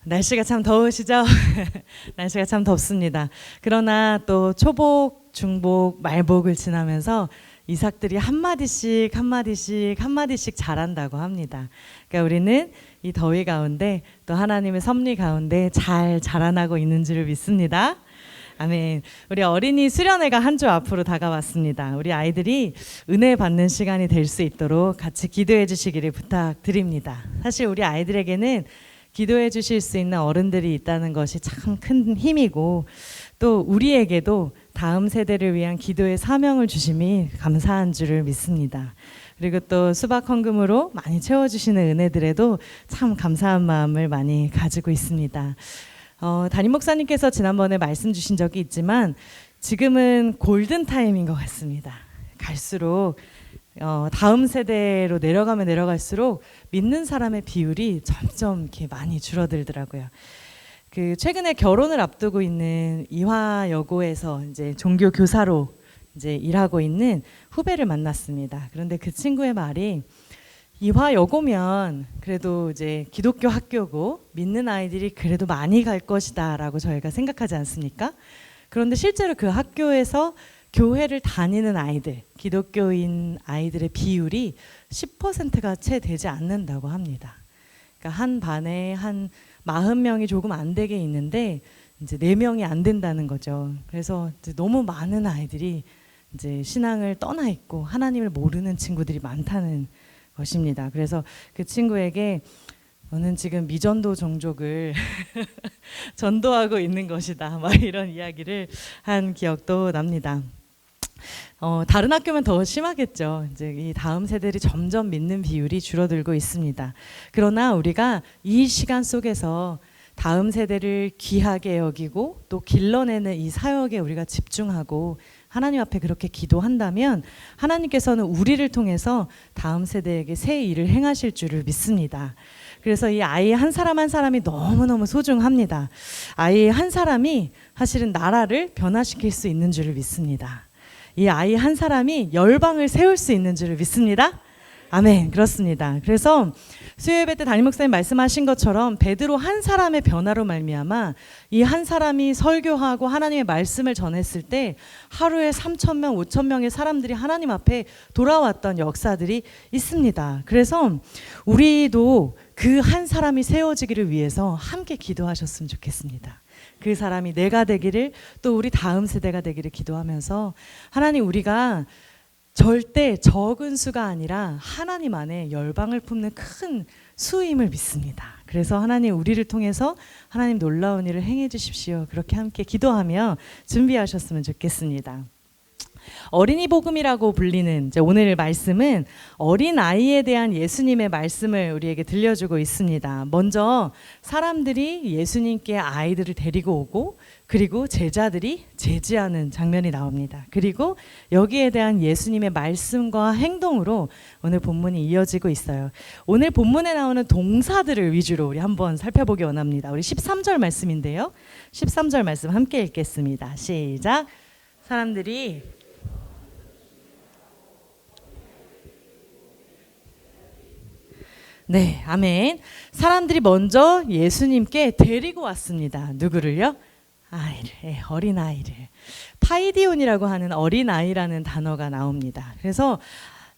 날씨가 참 더우시죠? 날씨가 참 덥습니다. 그러나 또 초복, 중복, 말복을 지나면서 이삭들이 한마디씩 자란다고 합니다. 그러니까 우리는 이 더위 가운데 또 하나님의 섭리 가운데 잘 자라나고 있는 줄 믿습니다. 아멘. 우리 어린이 수련회가 한 주 앞으로 다가왔습니다. 우리 아이들이 은혜 받는 시간이 될 수 있도록 같이 기도해 주시기를 부탁드립니다. 사실 우리 아이들에게는 기도해 주실 수 있는 어른들이 있다는 것이 참 큰 힘이고, 또 우리에게도 다음 세대를 위한 기도의 사명을 주심이 감사한 줄을 믿습니다. 그리고 또 수박 헌금으로 많이 채워주시는 은혜들에도 참 감사한 마음을 많이 가지고 있습니다. 담임 목사님께서 지난번에 말씀 주신 적이 있지만 지금은 골든타임인 것 같습니다. 갈수록 다음 세대로 내려가면 내려갈수록 믿는 사람의 비율이 점점 이렇게 많이 줄어들더라고요. 최근에 결혼을 앞두고 있는 이화여고에서 이제 종교 교사로 이제 일하고 있는 후배를 만났습니다. 그런데 그 친구의 말이, 이화여고면 그래도 이제 기독교 학교고 믿는 아이들이 그래도 많이 갈 것이다라고 저희가 생각하지 않습니까? 그런데 실제로 그 학교에서 교회를 다니는 아이들, 기독교인 아이들의 비율이 10%가 채 되지 않는다고 합니다. 그러니까 한 반에 한 40명이 조금 안 되게 있는데 이제 4명이 안 된다는 거죠. 그래서 이제 너무 많은 아이들이 이제 신앙을 떠나 있고 하나님을 모르는 친구들이 많다는 것입니다. 그래서 그 친구에게 너는 지금 미전도 종족을 전도하고 있는 것이다, 막 이런 이야기를 한 기억도 납니다. 다른 학교면 더 심하겠죠. 이제 이 다음 세대들이 점점 믿는 비율이 줄어들고 있습니다. 그러나 우리가 이 시간 속에서 다음 세대를 귀하게 여기고 또 길러내는 이 사역에 우리가 집중하고 하나님 앞에 그렇게 기도한다면 하나님께서는 우리를 통해서 다음 세대에게 새 일을 행하실 줄을 믿습니다. 그래서 이 아이 한 사람 한 사람이 너무너무 소중합니다. 아이 한 사람이 사실은 나라를 변화시킬 수 있는 줄을 믿습니다. 이 아이 한 사람이 열방을 세울 수 있는 줄을 믿습니다. 아멘. 그렇습니다. 그래서 수요예배 때 담임 목사님 말씀하신 것처럼 베드로 한 사람의 변화로 말미암아 이 한 사람이 설교하고 하나님의 말씀을 전했을 때 하루에 3,000명, 5,000명의 사람들이 하나님 앞에 돌아왔던 역사들이 있습니다. 그래서 우리도 그 한 사람이 세워지기를 위해서 함께 기도하셨으면 좋겠습니다. 그 사람이 내가 되기를, 또 우리 다음 세대가 되기를 기도하면서 하나님, 우리가 절대 적은 수가 아니라 하나님 안에 열방을 품는 큰 수임을 믿습니다. 그래서 하나님, 우리를 통해서 하나님 놀라운 일을 행해 주십시오. 그렇게 함께 기도하며 준비하셨으면 좋겠습니다. 어린이 복음이라고 불리는 이제 오늘 말씀은 어린 아이에 대한 예수님의 말씀을 우리에게 들려주고 있습니다. 먼저 사람들이 예수님께 아이들을 데리고 오고, 그리고 제자들이 제지하는 장면이 나옵니다. 그리고 여기에 대한 예수님의 말씀과 행동으로 오늘 본문이 이어지고 있어요. 오늘 본문에 나오는 동사들을 위주로 우리 한번 살펴보기 원합니다. 우리 13절 말씀인데요. 13절 말씀 함께 읽겠습니다. 시작. 사람들이 네, 아멘. 사람들이 먼저 예수님께 데리고 왔습니다. 누구를요? 아이를, 어린아이를. 파이디온이라고 하는 어린아이라는 단어가 나옵니다. 그래서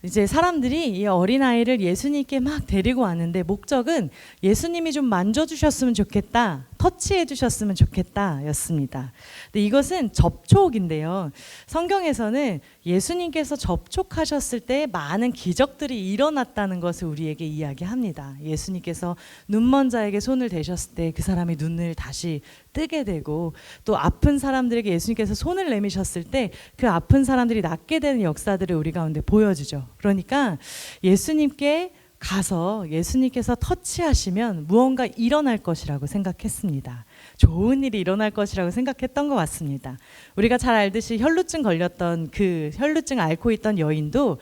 이제 사람들이 이 어린아이를 예수님께 막 데리고 왔는데 목적은 예수님이 좀 만져주셨으면 좋겠다, 터치해 주셨으면 좋겠다 였습니다. 근데 이것은 접촉인데요, 성경에서는 예수님께서 접촉하셨을 때 많은 기적들이 일어났다는 것을 우리에게 이야기합니다. 예수님께서 눈먼 자에게 손을 대셨을 때 그 사람이 눈을 다시 뜨게 되고, 또 아픈 사람들에게 예수님께서 손을 내미셨을 때 그 아픈 사람들이 낫게 되는 역사들을 우리 가운데 보여주죠. 그러니까 예수님께 가서 예수님께서 터치하시면 무언가 일어날 것이라고 생각했습니다. 좋은 일이 일어날 것이라고 생각했던 것 같습니다. 우리가 잘 알듯이 혈루증 걸렸던 그 혈루증 앓고 있던 여인도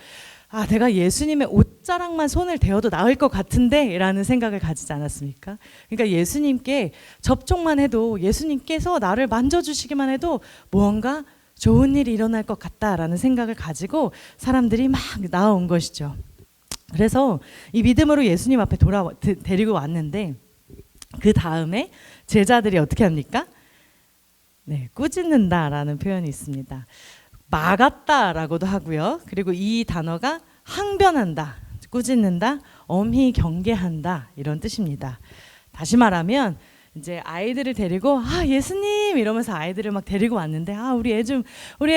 내가 예수님의 옷자락만 손을 대어도 나을 것 같은데 라는 생각을 가지지 않았습니까? 그러니까 예수님께 접촉만 해도, 예수님께서 나를 만져주시기만 해도 무언가 좋은 일이 일어날 것 같다라는 생각을 가지고 사람들이 막 나온 것이죠. 그래서 이 믿음으로 예수님 앞에 데리고 왔는데 그 다음에 제자들이 어떻게 합니까? 네, 꾸짖는다라는 표현이 있습니다. 막았다라고도 하고요. 그리고 이 단어가 항변한다, 꾸짖는다, 엄히 경계한다 이런 뜻입니다. 다시 말하면 이제 아이들을 데리고 예수님 이러면서 아이들을 막 데리고 왔는데 우리 애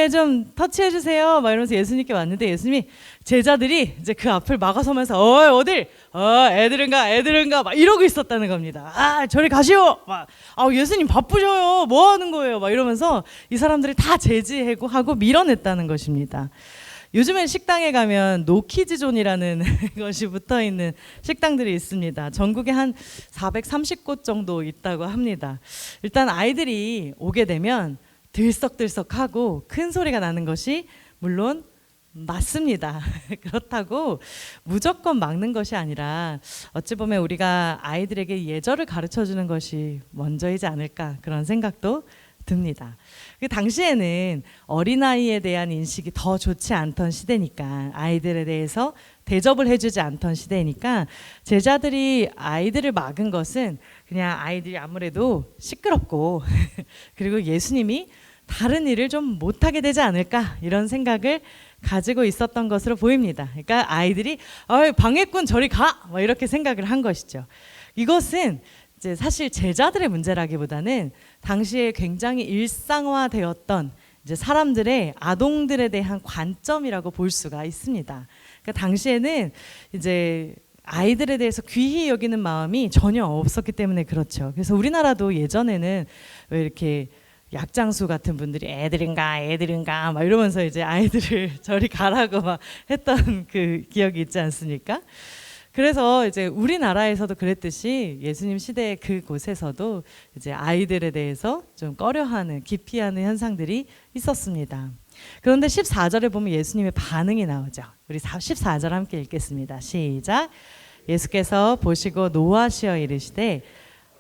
좀 터치해 주세요 막 이러면서 예수님께 왔는데 예수님이 제자들이 이제 그 앞을 막아서면서 어딜 애들은 가 막 이러고 있었다는 겁니다. 저리 가시오 막 예수님 바쁘셔요 뭐 하는 거예요 막 이러면서 이 사람들을 다 제지하고 밀어냈다는 것입니다. 요즘엔 식당에 가면 노키즈존이라는 것이 붙어있는 식당들이 있습니다. 전국에 한 430곳 정도 있다고 합니다. 일단 아이들이 오게 되면 들썩들썩하고 큰 소리가 나는 것이 물론 맞습니다. 그렇다고 무조건 막는 것이 아니라 어찌 보면 우리가 아이들에게 예절을 가르쳐주는 것이 먼저이지 않을까 그런 생각도 듭니다. 그 당시에는 어린아이에 대한 인식이 더 좋지 않던 시대니까 아이들에 대해서 대접을 해주지 않던 시대니까 제자들이 아이들을 막은 것은 그냥 아이들이 아무래도 시끄럽고 그리고 예수님이 다른 일을 좀 못하게 되지 않을까 이런 생각을 가지고 있었던 것으로 보입니다. 그러니까 아이들이 방해꾼 저리 가! 뭐 이렇게 생각을 한 것이죠. 이것은 이제 사실 제자들의 문제라기보다는 당시에 굉장히 일상화되었던 이제 사람들의 아동들에 대한 관점이라고 볼 수가 있습니다. 그러니까 당시에는 이제 아이들에 대해서 귀히 여기는 마음이 전혀 없었기 때문에 그렇죠. 그래서 우리나라도 예전에는 왜 이렇게 약장수 같은 분들이 애들인가 막 이러면서 이제 아이들을 저리 가라고 막 했던 그 기억이 있지 않습니까? 그래서 이제 우리나라에서도 그랬듯이 예수님 시대 그곳에서도 이제 아이들에 대해서 좀 꺼려하는, 기피하는 현상들이 있었습니다. 그런데 14절에 보면 예수님의 반응이 나오죠. 우리 14절 함께 읽겠습니다. 시작. 예수께서 보시고 노하시어 이르시되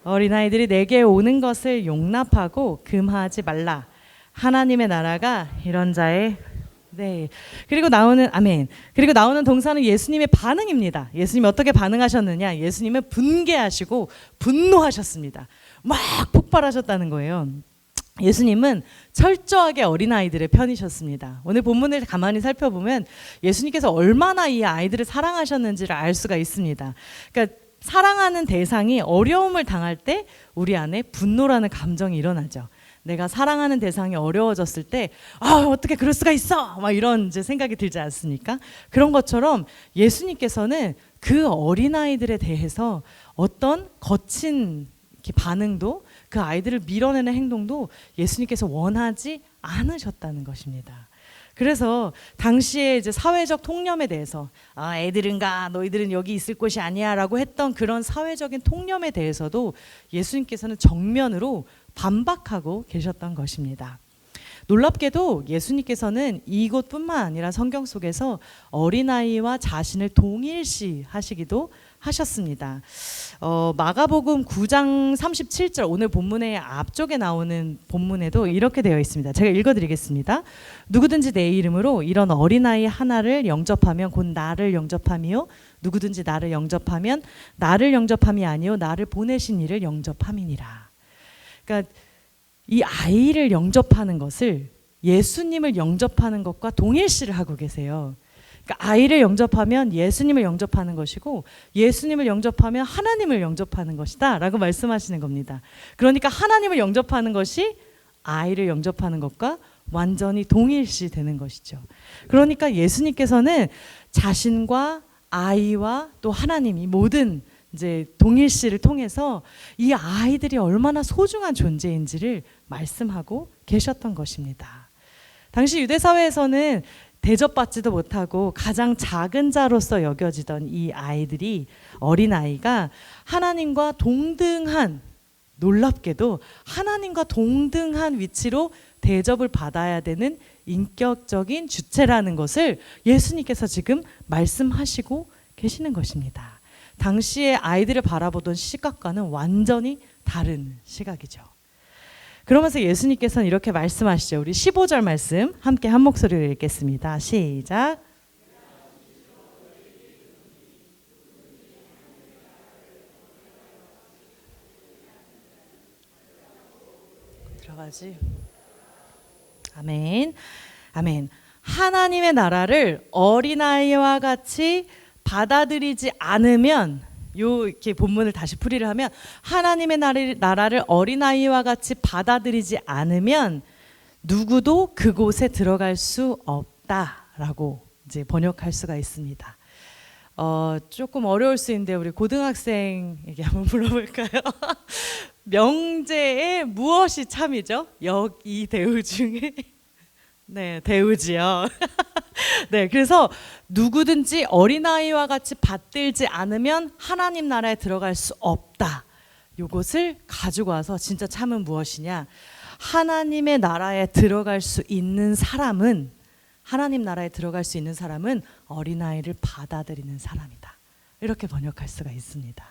어린아이들이 내게 오는 것을 용납하고 금하지 말라. 하나님의 나라가 이런 자의 그리고 나오는 동사는 예수님의 반응입니다. 예수님이 어떻게 반응하셨느냐? 예수님은 분개하시고 분노하셨습니다. 막 폭발하셨다는 거예요. 예수님은 철저하게 어린아이들의 편이셨습니다. 오늘 본문을 가만히 살펴보면 예수님께서 얼마나 이 아이들을 사랑하셨는지를 알 수가 있습니다. 그러니까 사랑하는 대상이 어려움을 당할 때 우리 안에 분노라는 감정이 일어나죠. 내가 사랑하는 대상이 어려워졌을 때 어떻게 그럴 수가 있어 막 이런 이제 생각이 들지 않습니까? 그런 것처럼 예수님께서는 그 어린아이들에 대해서 어떤 거친 반응도 그 아이들을 밀어내는 행동도 예수님께서 원하지 않으셨다는 것입니다. 그래서 당시에 이제 사회적 통념에 대해서 애들은 가 너희들은 여기 있을 곳이 아니야라고 했던 그런 사회적인 통념에 대해서도 예수님께서는 정면으로 반박하고 계셨던 것입니다. 놀랍게도 예수님께서는 이곳뿐만 아니라 성경 속에서 어린아이와 자신을 동일시 하시기도 하셨습니다. 마가복음 9장 37절 오늘 본문의 앞쪽에 나오는 본문에도 이렇게 되어 있습니다. 제가 읽어드리겠습니다. 누구든지 내 이름으로 이런 어린아이 하나를 영접하면 곧 나를 영접함이요 누구든지 나를 영접하면 나를 영접함이 아니요 나를 보내신 이를 영접함이니라. 그러니까 이 아이를 영접하는 것을 예수님을 영접하는 것과 동일시를 하고 계세요. 그러니까 아이를 영접하면 예수님을 영접하는 것이고 예수님을 영접하면 하나님을 영접하는 것이다 라고 말씀하시는 겁니다. 그러니까 하나님을 영접하는 것이 아이를 영접하는 것과 완전히 동일시 되는 것이죠. 그러니까 예수님께서는 자신과 아이와 또 하나님 이 모든 이제 동일시를 통해서 이 아이들이 얼마나 소중한 존재인지를 말씀하고 계셨던 것입니다. 당시 유대 사회에서는 대접받지도 못하고 가장 작은 자로서 여겨지던 이 아이들이 어린아이가 하나님과 동등한 놀랍게도 하나님과 동등한 위치로 대접을 받아야 되는 인격적인 주체라는 것을 예수님께서 지금 말씀하시고 계시는 것입니다. 당시에 아이들을 바라보던 시각과는 완전히 다른 시각이죠. 그러면서 예수님께서는 이렇게 말씀하시죠. 우리 15절 말씀 함께 한 목소리로 읽겠습니다. 시작. 들어가지. 아멘. 아멘. 하나님의 나라를 어린아이와 같이 받아들이지 않으면, 이렇게 본문을 다시 풀이를 하면, 하나님의 나라를 어린아이와 같이 받아들이지 않으면 누구도 그곳에 들어갈 수 없다라고 이제 번역할 수가 있습니다. 조금 어려울 수 있는데 우리 고등학생에게 한번 물어볼까요? 명제에 무엇이 참이죠? 역, 이, 대우 중에 네, 대우지요. 네, 그래서 누구든지 어린아이와 같이 받들지 않으면 하나님 나라에 들어갈 수 없다. 요것을 가지고 와서 진짜 참은 무엇이냐? 하나님의 나라에 들어갈 수 있는 사람은, 하나님 나라에 들어갈 수 있는 사람은 어린아이를 받아들이는 사람이다. 이렇게 번역할 수가 있습니다.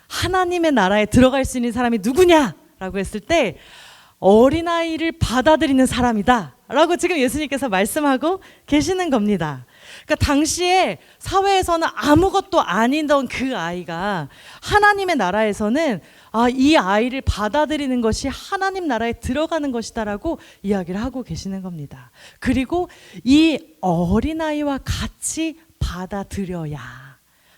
하나님의 나라에 들어갈 수 있는 사람이 누구냐라고 했을 때 어린아이를 받아들이는 사람이다 라고 지금 예수님께서 말씀하고 계시는 겁니다. 그러니까 당시에 사회에서는 아무것도 아니던 그 아이가 하나님의 나라에서는 이 아이를 받아들이는 것이 하나님 나라에 들어가는 것이다라고 이야기를 하고 계시는 겁니다. 그리고 이 어린아이와 같이 받아들여야,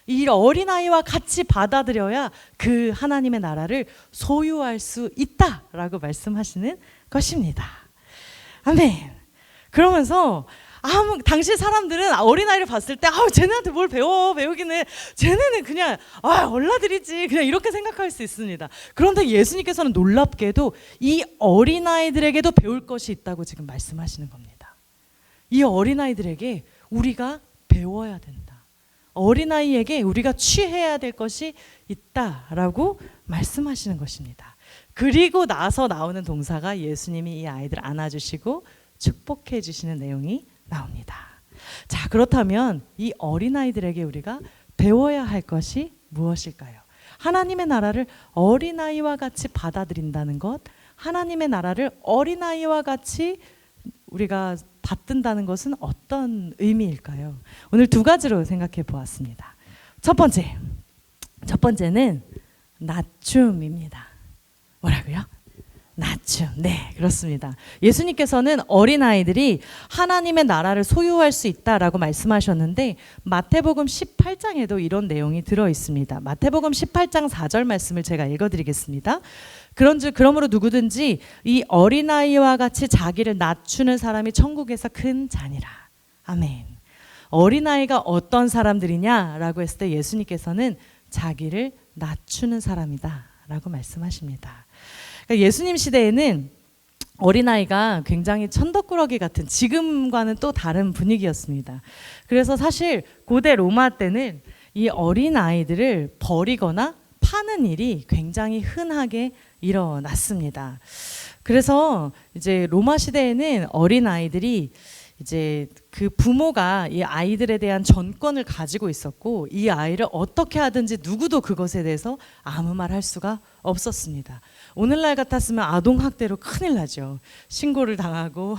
이 어린아이와 같이 받아들여야 그 하나님의 나라를 소유할 수 있다라고 말씀하시는 것입니다. 아멘. 그러면서 당시 사람들은 어린아이를 봤을 때 쟤네한테 뭘 배우기는, 쟤네는 그냥 얼라들이지, 그냥 이렇게 생각할 수 있습니다. 그런데 예수님께서는 놀랍게도 이 어린아이들에게도 배울 것이 있다고 지금 말씀하시는 겁니다. 이 어린아이들에게 우리가 배워야 된다. 어린아이에게 우리가 취해야 될 것이 있다라고 말씀하시는 것입니다. 그리고 나서 나오는 동사가 예수님이 이 아이들을 안아주시고 축복해 주시는 내용이 나옵니다. 자, 그렇다면 이 어린아이들에게 우리가 배워야 할 것이 무엇일까요? 하나님의 나라를 어린아이와 같이 받아들인다는 것, 하나님의 나라를 어린아이와 같이 우리가 받든다는 것은 어떤 의미일까요? 오늘 두 가지로 생각해 보았습니다. 첫 번째는 낮춤입니다. 뭐라고요? 낮춤. 네, 그렇습니다. 예수님께서는 어린아이들이 하나님의 나라를 소유할 수 있다라고 말씀하셨는데 마태복음 18장에도 이런 내용이 들어 있습니다. 마태복음 18장 4절 말씀을 제가 읽어드리겠습니다. 그러므로 누구든지 이 어린아이와 같이 자기를 낮추는 사람이 천국에서 큰 자니라. 아멘. 어린아이가 어떤 사람들이냐라고 했을 때 예수님께서는 자기를 낮추는 사람이다 라고 말씀하십니다. 그러니까 예수님 시대에는 어린아이가 굉장히 천덕꾸러기 같은, 지금과는 또 다른 분위기였습니다. 그래서 사실 고대 로마 때는 이 어린아이들을 버리거나 파는 일이 굉장히 흔하게 일어났습니다. 그래서 이제 로마 시대에는 어린아이들이 이제 그 부모가 이 아이들에 대한 전권을 가지고 있었고 이 아이를 어떻게 하든지 누구도 그것에 대해서 아무 말 할 수가 없었습니다. 오늘날 같았으면 아동학대로 큰일 나죠. 신고를 당하고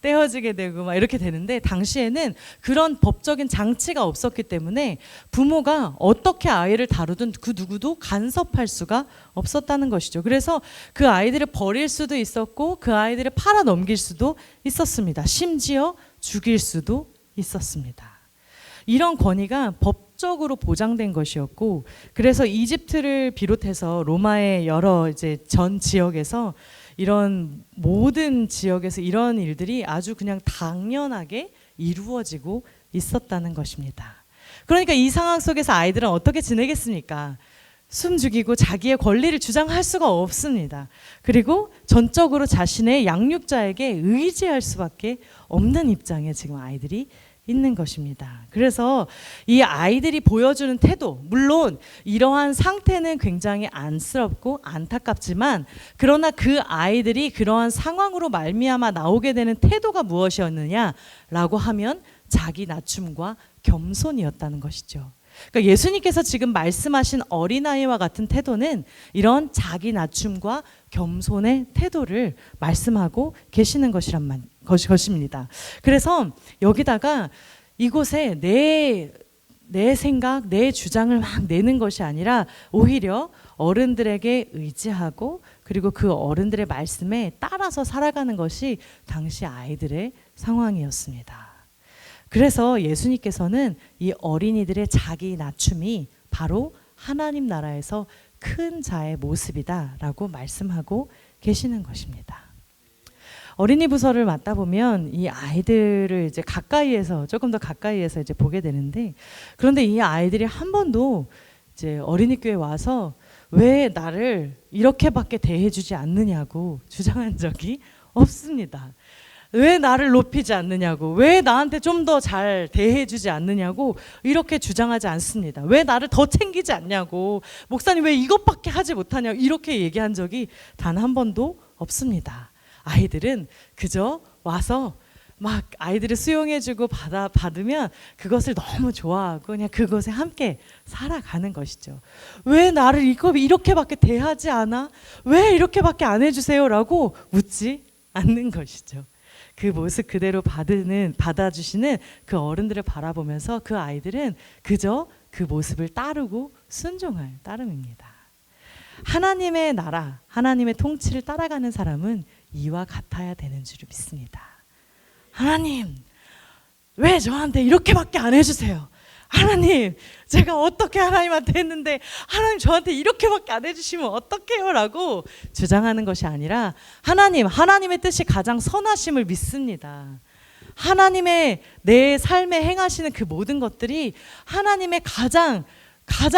떼어지게 되고 막 이렇게 되는데 당시에는 그런 법적인 장치가 없었기 때문에 부모가 어떻게 아이를 다루든 그 누구도 간섭할 수가 없었다는 것이죠. 그래서 그 아이들을 버릴 수도 있었고 그 아이들을 팔아 넘길 수도 있었습니다. 심지어 죽일 수도 있었습니다. 이런 권위가 법적으로 보장된 것이었고, 그래서 이집트를 비롯해서 로마의 여러 이제 전 지역에서 이런 모든 지역에서 이런 일들이 아주 그냥 당연하게 이루어지고 있었다는 것입니다. 그러니까 이 상황 속에서 아이들은 어떻게 지내겠습니까? 숨 죽이고 자기의 권리를 주장할 수가 없습니다. 그리고 전적으로 자신의 양육자에게 의지할 수밖에 없는 입장에 지금 아이들이 있는 것입니다. 그래서 이 아이들이 보여주는 태도, 물론 이러한 상태는 굉장히 안쓰럽고 안타깝지만 그러나 그 아이들이 그러한 상황으로 말미암아 나오게 되는 태도가 무엇이었느냐라고 하면 자기 낮춤과 겸손이었다는 것이죠. 그러니까 예수님께서 지금 말씀하신 어린아이와 같은 태도는 이런 자기 낮춤과 겸손의 태도를 말씀하고 계시는 것입니다. 그래서 여기다가 이곳에 내 생각, 내 주장을 막 내는 것이 아니라 오히려 어른들에게 의지하고 그리고 그 어른들의 말씀에 따라서 살아가는 것이 당시 아이들의 상황이었습니다. 그래서 예수님께서는 이 어린이들의 자기 낮춤이 바로 하나님 나라에서 큰 자의 모습이다라고 말씀하고 계시는 것입니다. 어린이 부서를 맡다 보면 이 아이들을 이제 가까이에서 조금 더 가까이에서 이제 보게 되는데, 그런데 이 아이들이 한 번도 이제 어린이 교회 와서 왜 나를 이렇게밖에 대해주지 않느냐고 주장한 적이 없습니다. 왜 나를 높이지 않느냐고, 왜 나한테 좀 더 잘 대해주지 않느냐고 이렇게 주장하지 않습니다. 왜 나를 더 챙기지 않냐고, 목사님 왜 이것밖에 하지 못하냐고 이렇게 얘기한 적이 단 한 번도 없습니다. 아이들은 그저 와서 막 아이들을 수용해주고 받으면 그것을 너무 좋아하고 그냥 그것에 함께 살아가는 것이죠. 왜 나를 이렇게밖에 대하지 않아? 왜 이렇게밖에 안 해주세요? 라고 묻지 않는 것이죠. 그 모습 그대로 받아주시는 그 어른들을 바라보면서 그 아이들은 그저 그 모습을 따르고 순종할 따름입니다. 하나님의 나라, 하나님의 통치를 따라가는 사람은 이와 같아야 되는 줄 믿습니다. 하나님, 왜 저한테 이렇게밖에 안 해주세요? 하나님, 제가 어떻게 하나님한테 했는데 하나님 저한테 이렇게밖에 안 해주시면 어떡해요? 라고 주장하는 것이 아니라 하나님의 뜻이 가장 선하심을 믿습니다. 하나님의 내 삶에 행하시는 그 모든 것들이 하나님의 가장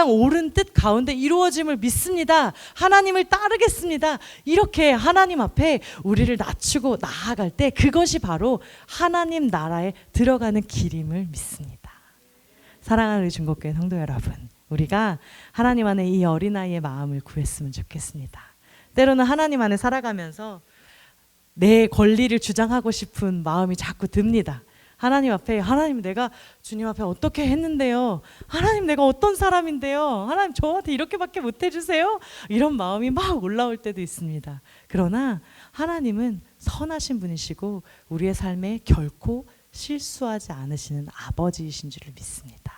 옳은 뜻 가운데 이루어짐을 믿습니다. 하나님을 따르겠습니다. 이렇게 하나님 앞에 우리를 낮추고 나아갈 때 그것이 바로 하나님 나라에 들어가는 길임을 믿습니다. 사랑하는 우리 중국교회 성도 여러분, 우리가 하나님 안에 이 어린아이의 마음을 구했으면 좋겠습니다. 때로는 하나님 안에 살아가면서 내 권리를 주장하고 싶은 마음이 자꾸 듭니다. 하나님 앞에, 하나님 내가 주님 앞에 어떻게 했는데요? 하나님 내가 어떤 사람인데요? 하나님 저한테 이렇게밖에 못 해주세요? 이런 마음이 막 올라올 때도 있습니다. 그러나 하나님은 선하신 분이시고 우리의 삶에 결코 실수하지 않으시는 아버지이신 줄을 믿습니다.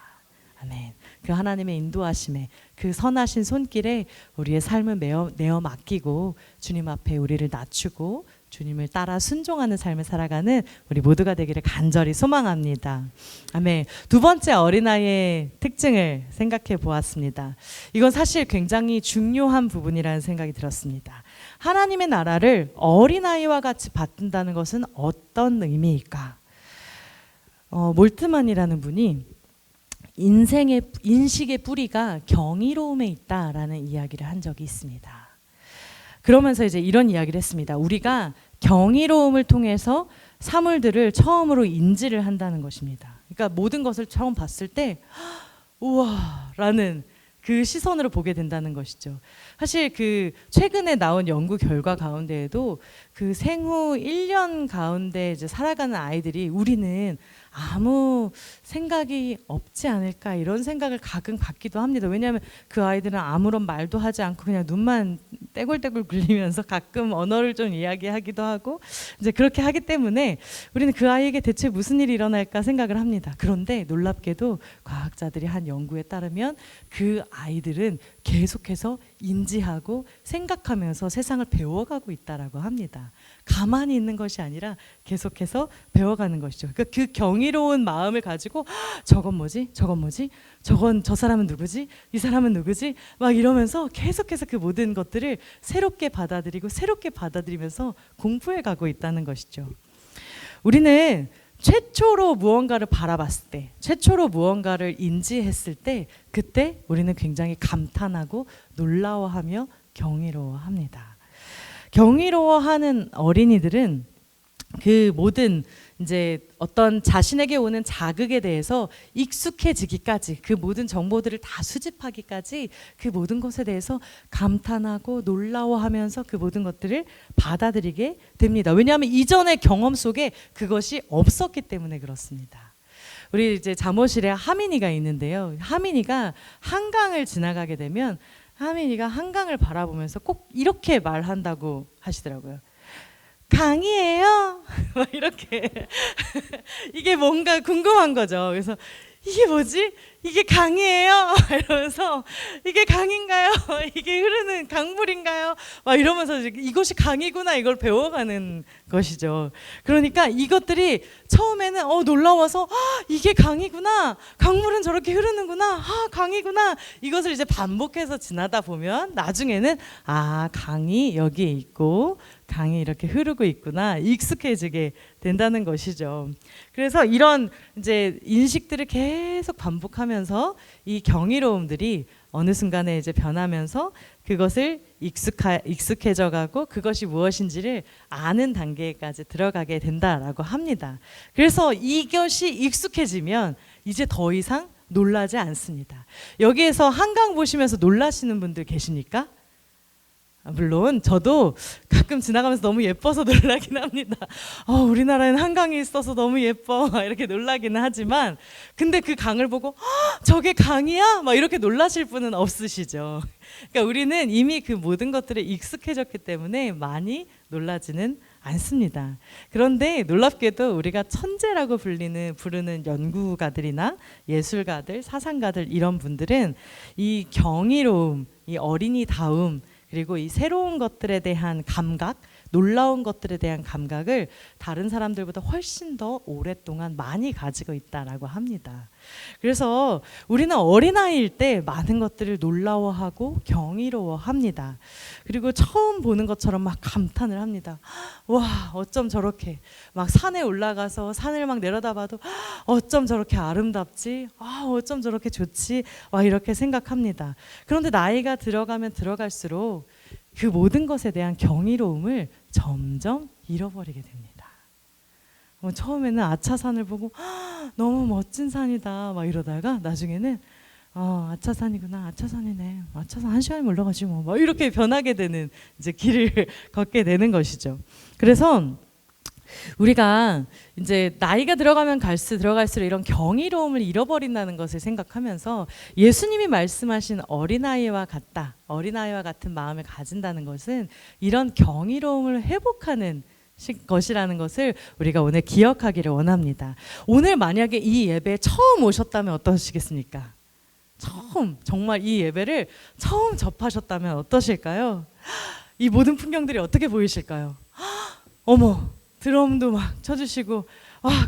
아멘. 그 하나님의 인도하심에, 그 선하신 손길에 우리의 삶을 내어 맡기고 주님 앞에 우리를 낮추고 주님을 따라 순종하는 삶을 살아가는 우리 모두가 되기를 간절히 소망합니다. 아멘. 두 번째 어린아이의 특징을 생각해 보았습니다. 이건 사실 굉장히 중요한 부분이라는 생각이 들었습니다. 하나님의 나라를 어린아이와 같이 받든다는 것은 어떤 의미일까? 몰트만이라는 분이 인식의 뿌리가 경이로움에 있다라는 이야기를 한 적이 있습니다. 그러면서 이제 이런 이야기를 했습니다. 우리가 경이로움을 통해서 사물들을 처음으로 인지를 한다는 것입니다. 그러니까 모든 것을 처음 봤을 때 우와 라는 그 시선으로 보게 된다는 것이죠. 사실 그 최근에 나온 연구 결과 가운데에도 그 생후 1년 가운데 이제 살아가는 아이들이 우리는 아무 생각이 없지 않을까 이런 생각을 가끔 갖기도 합니다. 왜냐하면 그 아이들은 아무런 말도 하지 않고 그냥 눈만 떼굴떼굴 굴리면서 가끔 언어를 좀 이야기하기도 하고 이제 그렇게 하기 때문에 우리는 그 아이에게 대체 무슨 일이 일어날까 생각을 합니다. 그런데 놀랍게도 과학자들이 한 연구에 따르면 그 아이들은 계속해서 인지하고 생각하면서 세상을 배워가고 있다라고 합니다. 가만히 있는 것이 아니라 계속해서 배워가는 것이죠. 그러니까 그 경이로운 마음을 가지고 저건 뭐지? 저건 뭐지? 저 사람은 누구지? 이 사람은 누구지? 막 이러면서 계속해서 그 모든 것들을 새롭게 받아들이면서 공부해 가고 있다는 것이죠. 우리는 최초로 무언가를 바라봤을 때, 최초로 무언가를 인지했을 때 그때 우리는 굉장히 감탄하고 놀라워하며 경이로워합니다. 경이로워하는 어린이들은 그 모든 이제 어떤 자신에게 오는 자극에 대해서 익숙해지기까지, 그 모든 정보들을 다 수집하기까지 그 모든 것에 대해서 감탄하고 놀라워하면서 그 모든 것들을 받아들이게 됩니다. 왜냐하면 이전의 경험 속에 그것이 없었기 때문에 그렇습니다. 우리 이제 잠옷실에 하민이가 있는데요. 하민이가 한강을 지나가게 되면 하민이가 한강을 바라보면서 꼭 이렇게 말한다고 하시더라고요. 강이에요? 막 이렇게 이게 뭔가 궁금한 거죠. 그래서 이게 뭐지? 이게 강이에요? 이러면서 이게 강인가요? 이게 흐르는 강물인가요? 막 이러면서 이것이 강이구나 이걸 배워가는 것이죠. 그러니까 이것들이 처음에는 놀라워서 이게 강이구나, 강물은 저렇게 흐르는구나, 강이구나, 이것을 이제 반복해서 지나다 보면 나중에는 강이 여기에 있고 강이 이렇게 흐르고 있구나 익숙해지게 된다는 것이죠. 그래서 이런 이제 인식들을 계속 반복하면서 이 경이로움들이 어느 순간에 이제 변하면서 그것을 익숙해져가고 그것이 무엇인지를 아는 단계까지 들어가게 된다라고 합니다. 그래서 이것이 익숙해지면 이제 더 이상 놀라지 않습니다. 여기에서 한강 보시면서 놀라시는 분들 계십니까? 물론 저도 가끔 지나가면서 너무 예뻐서 놀라긴 합니다. 우리나라에는 한강이 있어서 너무 예뻐 이렇게 놀라기는 하지만 근데 그 강을 보고 저게 강이야? 막 이렇게 놀라실 분은 없으시죠. 그러니까 우리는 이미 그 모든 것들에 익숙해졌기 때문에 많이 놀라지는 않습니다. 그런데 놀랍게도 우리가 천재라고 부르는 연구가들이나 예술가들, 사상가들 이런 분들은 이 경이로움, 이 어린이다움 그리고 이 새로운 것들에 대한 감각, 놀라운 것들에 대한 감각을 다른 사람들보다 훨씬 더 오랫동안 많이 가지고 있다라고 합니다. 그래서 우리는 어린아이일 때 많은 것들을 놀라워하고 경이로워합니다. 그리고 처음 보는 것처럼 막 감탄을 합니다. 와, 어쩜 저렇게 막 산에 올라가서 산을 막 내려다봐도 어쩜 저렇게 아름답지? 어쩜 저렇게 좋지? 와, 이렇게 생각합니다. 그런데 나이가 들어가면 들어갈수록 그 모든 것에 대한 경이로움을 점점 잃어버리게 됩니다. 처음에는 아차산을 보고 너무 멋진 산이다 막 이러다가 나중에는 아차산이구나, 아차산이네, 아차산 1시간이면 올라가지 뭐, 막 이렇게 변하게 되는 이제 길을 걷게 되는 것이죠. 그래서 우리가 이제 나이가 들어갈수록 이런 경이로움을 잃어버린다는 것을 생각하면서 예수님이 말씀하신 어린아이와 같다, 어린아이와 같은 마음을 가진다는 것은 이런 경이로움을 회복하는 것이라는 것을 우리가 오늘 기억하기를 원합니다. 오늘 만약에 이 예배에 처음 오셨다면 어떠시겠습니까? 정말 이 예배를 처음 접하셨다면 어떠실까요? 이 모든 풍경들이 어떻게 보이실까요? 어머, 드럼도 막 쳐주시고,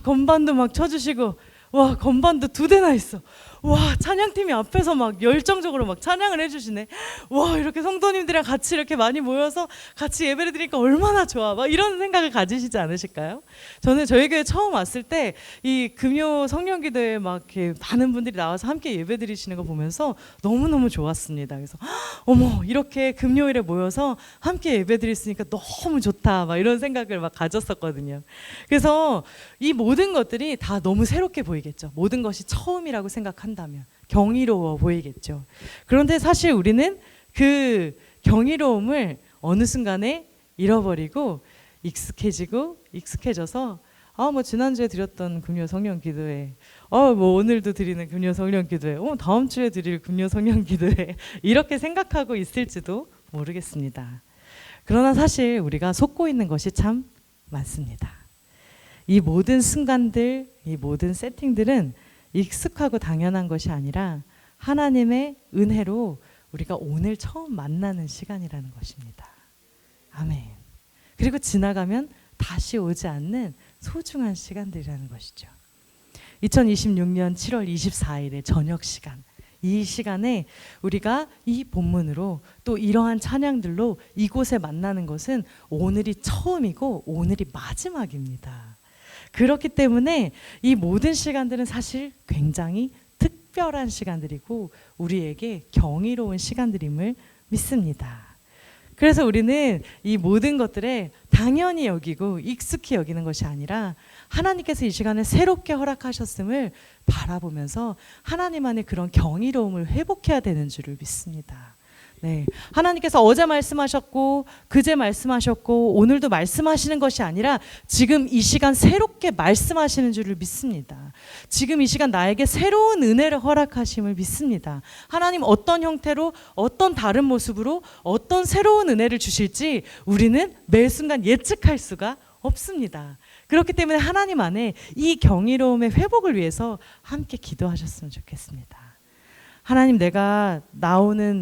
건반도 막 쳐주시고, 와, 건반도 2대나 있어. 와, 찬양팀이 앞에서 막 열정적으로 막 찬양을 해주시네. 와, 이렇게 성도님들이랑 같이 이렇게 많이 모여서 같이 예배를 드리니까 얼마나 좋아. 막 이런 생각을 가지시지 않으실까요? 저는 저희 교회 처음 왔을 때 이 금요 성령기도에 막 이렇게 많은 분들이 나와서 함께 예배 드리시는 거 보면서 너무너무 좋았습니다. 그래서 어머, 이렇게 금요일에 모여서 함께 예배 드릴 수 있으니까 너무 좋다. 막 이런 생각을 막 가졌었거든요. 그래서 이 모든 것들이 다 너무 새롭게 보이겠죠. 모든 것이 처음이라고 생각한다면 경이로워 보이겠죠. 그런데 사실 우리는 그 경이로움을 어느 순간에 잃어버리고 익숙해져서 뭐 지난주에 드렸던 금요 성령 기도회, 뭐 오늘도 드리는 금요 성령 기도회, 다음 주에 드릴 금요 성령 기도회 이렇게 생각하고 있을지도 모르겠습니다. 그러나 사실 우리가 속고 있는 것이 참 많습니다. 이 모든 순간들, 이 모든 세팅들은 익숙하고 당연한 것이 아니라 하나님의 은혜로 우리가 오늘 처음 만나는 시간이라는 것입니다. 아멘. 그리고 지나가면 다시 오지 않는 소중한 시간들이라는 것이죠. 2026년 7월 24일의 저녁 시간, 이 시간에 우리가 이 본문으로 또 이러한 찬양들로 이곳에 만나는 것은 오늘이 처음이고 오늘이 마지막입니다. 그렇기 때문에 이 모든 시간들은 사실 굉장히 특별한 시간들이고 우리에게 경이로운 시간들임을 믿습니다. 그래서 우리는 이 모든 것들에 당연히 여기고 익숙히 여기는 것이 아니라 하나님께서 이 시간에 새롭게 허락하셨음을 바라보면서 하나님 안에 그런 경이로움을 회복해야 되는 줄을 믿습니다. 네, 하나님께서 어제 말씀하셨고 그제 말씀하셨고 오늘도 말씀하시는 것이 아니라 지금 이 시간 새롭게 말씀하시는 줄을 믿습니다. 지금 이 시간 나에게 새로운 은혜를 허락하심을 믿습니다. 하나님 어떤 형태로 어떤 다른 모습으로 어떤 새로운 은혜를 주실지 우리는 매 순간 예측할 수가 없습니다. 그렇기 때문에 하나님 안에 이 경이로움의 회복을 위해서 함께 기도하셨으면 좋겠습니다. 하나님, 내가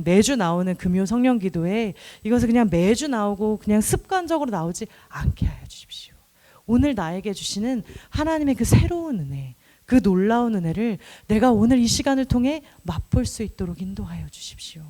매주 나오는 금요 성령 기도에 이것을 그냥 매주 나오고 그냥 습관적으로 나오지 않게 하여 주십시오. 오늘 나에게 주시는 하나님의 그 새로운 은혜, 그 놀라운 은혜를 내가 오늘 이 시간을 통해 맛볼 수 있도록 인도하여 주십시오.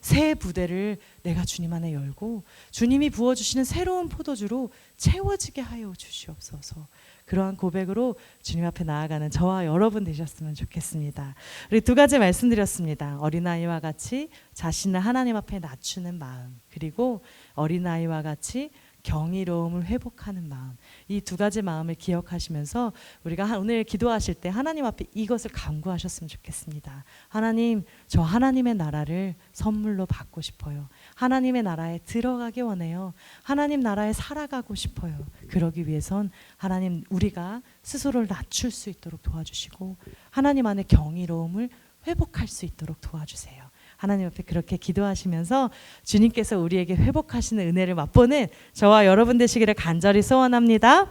새 부대를 내가 주님 안에 열고 주님이 부어주시는 새로운 포도주로 채워지게 하여 주시옵소서. 그러한 고백으로 주님 앞에 나아가는 저와 여러분 되셨으면 좋겠습니다. 우리 두 가지 말씀드렸습니다. 어린아이와 같이 자신을 하나님 앞에 낮추는 마음, 그리고 어린아이와 같이 경이로움을 회복하는 마음, 이 두 가지 마음을 기억하시면서 우리가 오늘 기도하실 때 하나님 앞에 이것을 간구하셨으면 좋겠습니다. 하나님, 저 하나님의 나라를 선물로 받고 싶어요. 하나님의 나라에 들어가기 원해요. 하나님 나라에 살아가고 싶어요. 그러기 위해선 하나님, 우리가 스스로를 낮출 수 있도록 도와주시고 하나님 안에 경이로움을 회복할 수 있도록 도와주세요. 하나님 앞에 그렇게 기도하시면서 주님께서 우리에게 회복하시는 은혜를 맛보는 저와 여러분 되시기를 간절히 소원합니다.